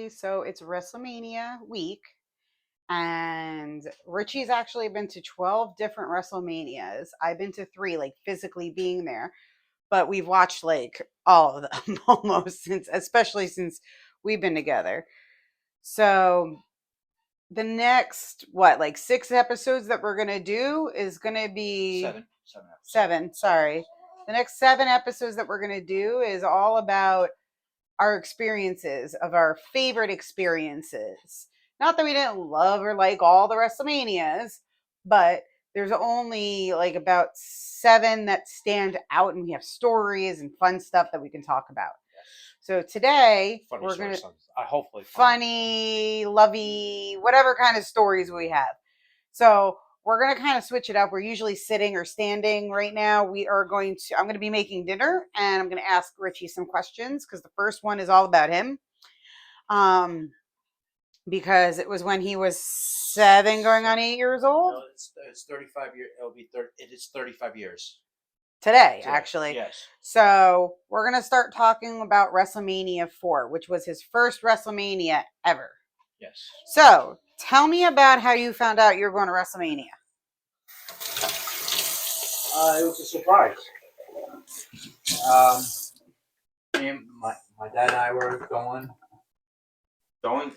So it's WrestleMania week, and Richie's actually been to 12 different WrestleManias. I've been to three, like physically being there, but we've watched like all of them almost since, especially since we've been together. So the next, what, like 6 episodes that we're going to do is going to be seven. Sorry. The next 7 episodes that we're going to do is all about our experiences of our favorite experiences. Not that we didn't love or like all the WrestleManias, but there's only like about 7 that stand out, and we have stories and fun stuff that we can talk about. So today we're gonna hopefully funny, lovey, whatever kind of stories we have. So we're gonna kind of switch it up. We're usually sitting or standing. Right now, I'm gonna be making dinner, and I'm gonna ask Richie some questions because the first one is all about him. Because it was when he was 7, going on 8 years old. No, it's 35 years. It is 35 years Today, actually. Yes. So we're going to start talking about WrestleMania 4, which was his first WrestleMania ever. Yes. So tell me about how you found out you were going to WrestleMania. It was a surprise. My dad and I were going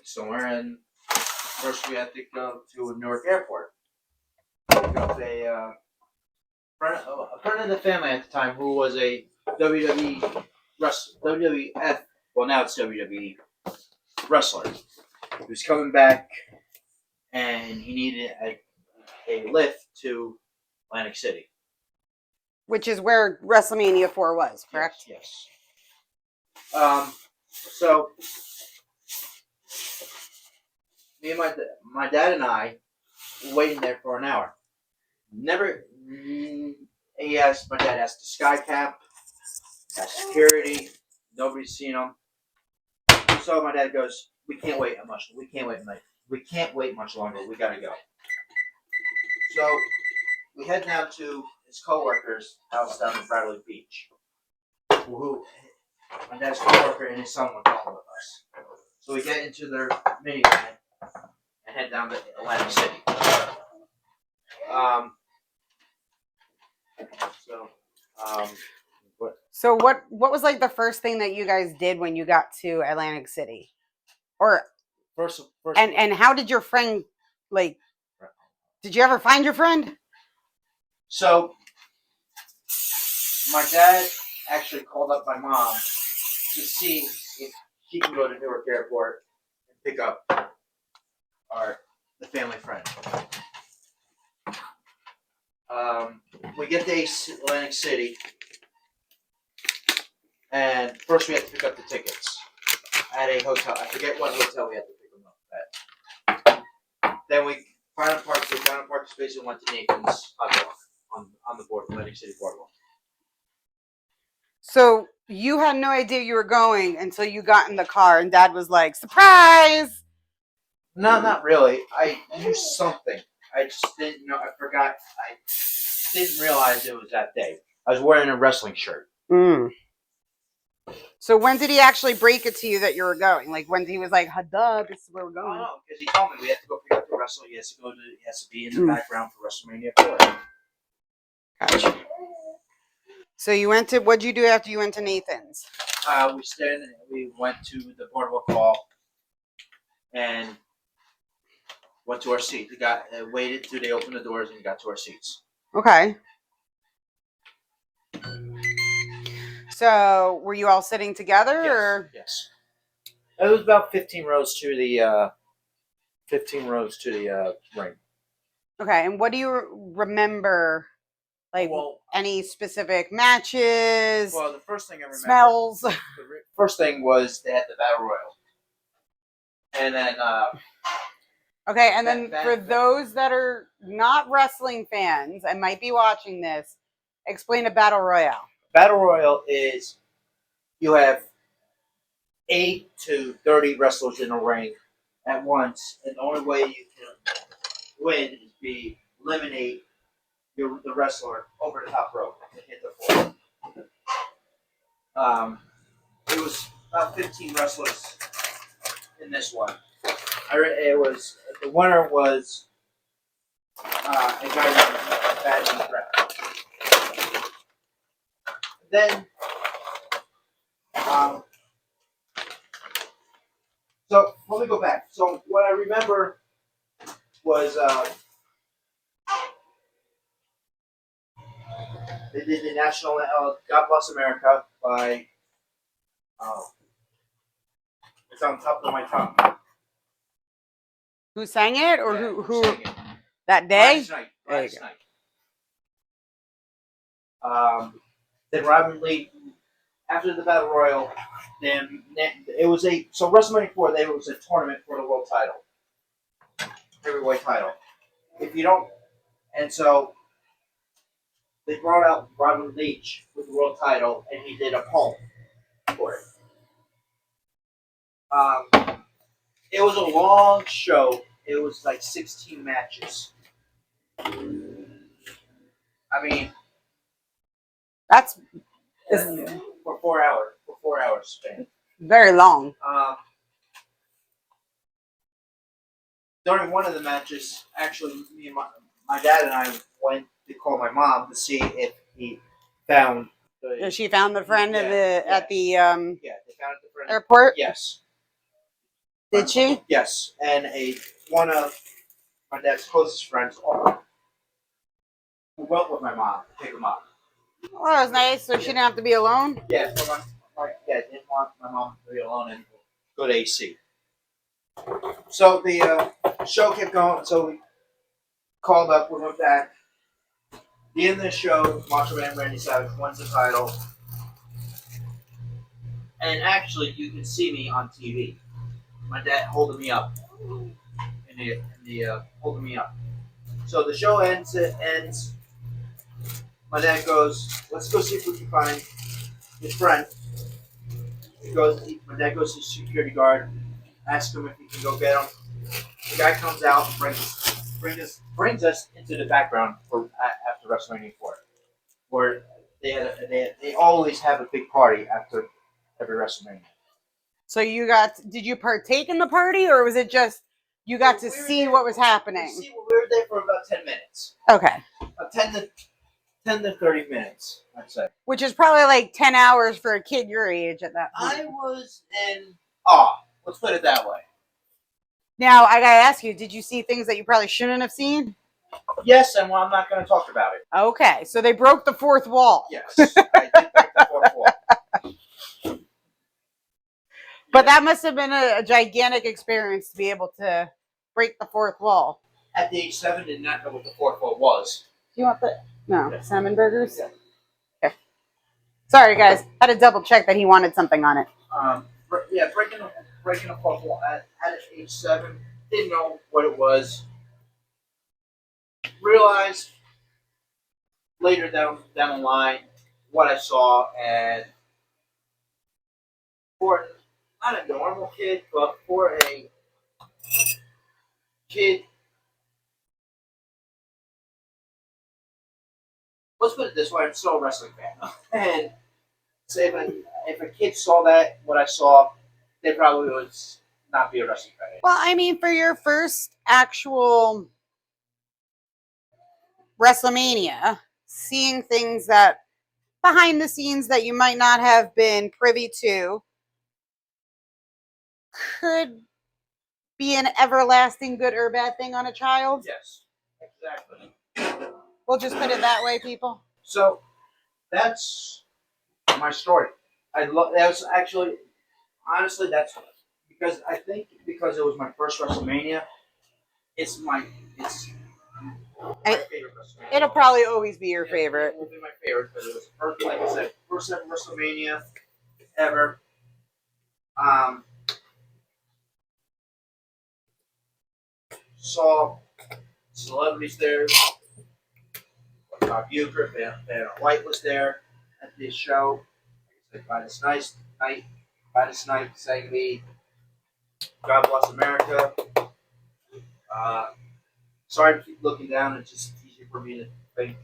somewhere, and first we had to go to Newark Airport. Pick up a friend of the family at the time who was a WWF, well now it's WWE wrestler. He was coming back, and he needed a lift to Atlantic City, which is where WrestleMania 4 was, correct? Yes. So me and my dad and I were waiting there for an hour. My dad asked the sky cap, asked security. Nobody's seen him. So my dad goes, "We can't wait much. We can't wait much longer. We gotta go." So we head down to his coworker's house down in Bradley Beach. Who my dad's coworker and his son were going with us. So we get into their minivan and head down to Atlantic City. So what was like the first thing that you guys did when you got to Atlantic City? Or first and how did your friend, like, did you ever find your friend? So my dad actually called up my mom to see if she can go to Newark Airport and pick up the family friend. We get to Atlantic City, and first we had to pick up the tickets at a hotel. I forget what hotel we had to pick them up at. Then we found a parking space and went to Nathan's hot dog on the Atlantic City boardwalk. So you had no idea you were going until you got in the car, and Dad was like, "Surprise!" No, not really. I knew something. I just didn't know. I forgot. I didn't realize it was that day. I was wearing a wrestling shirt. So when did he actually break it to you that you were going? Like when he was like, "Duh, this is where we're going." No, because he told me we had to go pick up the wrestler. He has to be in the background for WrestleMania 4. Gotcha. So you went to, what'd you do after you went to Nathan's? We went to the boardwalk hall and went to our seat. We got waited till they opened the doors and got to our seats. Okay. So were you all sitting together? Yes. Or? Yes. It was about 15 rows to the ring. Okay, and what do you remember? Like, any specific matches? Well, the first thing I remember, smells. The first thing was they had the Battle Royal, and then. Okay, and then for those that are not wrestling fans and might be watching this, explain a Battle Royale. Battle Royal is you have 8 to 30 wrestlers in a ring at once, and the only way you can win is eliminate the wrestler over the top rope to hit the floor. It was about 15 wrestlers in in this one. It was the winner was a guy named Bad News Rap. Then, so let me go back. So what I remember was they did the national "God Bless America" by it's on top of my tongue. Who sang it, or Yeah, who sang it. that day? Gladys Knight. There you Gladys Knight. Then Robin Lee, after the Battle Royal, then it was so WrestleMania 4. There was a tournament for the world title, heavyweight title. If you don't, and so they brought out Robin Leach with the world title, and he did a poem for it. It was a long show. It was like 16 matches. I mean, That's for 4 hours. For 4 hours span. very long. During one of the matches, actually, me and my dad and I went to call my mom to see if he found. She found the friend at the Yeah, they found the friend. airport. Yes. Did she? Yes, and one of my dad's closest friends who went with my mom to pick him up. Oh, that was nice. So she didn't have to be alone. Yeah, so my dad didn't want my mom to be alone and go to AC. So the show kept going. So we called up. We went back. The end of the show, Macho Man Randy Savage wins the title. And actually, you can see me on TV. My dad holding me up. In the holding me up. So the show ends. It ends. My dad goes, "Let's go see if we can find his friend." My dad goes to the security guard, asks him if he can go get him. The guy comes out and brings us into the background for after WrestleMania 4, where they always have a big party after every WrestleMania. So did you partake in the party, or was it just you got to see what was happening? We were there for about 10 minutes. Okay. 10 to 30 minutes, I'd say. Which is probably like 10 hours for a kid your age at that point. I was in awe. Let's put it that way. Now, I gotta ask you, did you see things that you probably shouldn't have seen? Yes, and I'm not going to talk about it. Okay, so they broke the fourth wall. Yes, I did break the fourth wall. But that must have been a gigantic experience to be able to break the fourth wall. At the age 7, did not know what the fourth wall was. Do you want no salmon burgers? Yeah. Okay. Sorry, guys. Had to double check that he wanted something on it. Breaking the fourth wall at age 7, didn't know what it was. Realized later down the line what I saw, and for not a normal kid, but for a kid, let's put it this way: I'm still a wrestling fan, and say if a kid saw what I saw, they probably would not be a wrestling fan. Well, I mean, for your first actual WrestleMania, seeing things that behind the scenes that you might not have been privy to could be an everlasting good or bad thing on a child. Yes, exactly. We'll just put it that way, people. So that's my story. That was actually, honestly, that's because I think because it was my first WrestleMania, it's my favorite WrestleMania. It'll probably always be your favorite. It will be my favorite because it was first, like I said, first ever WrestleMania ever. Saw celebrities there. Bob Uecker, Vanna White was there at this show. Gladys Knight sang me "God Bless America." Sorry to keep looking down. It's just easier for me to think.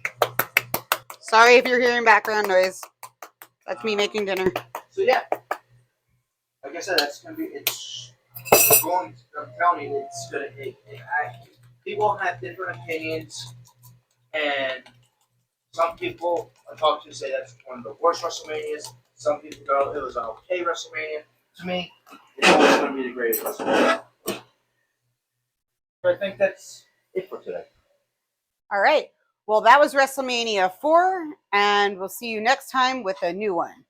Sorry if you're hearing background noise. That's me making dinner. So yeah, like I said, that's gonna be it's I'm telling you, it's gonna. People have different opinions, and some people I talk to say that's one of the worst WrestleManias. Some people go, it was an okay WrestleMania. To me, it's always going to be the greatest WrestleMania. So I think that's it for today. All right. Well, that was WrestleMania 4, and we'll see you next time with a new one.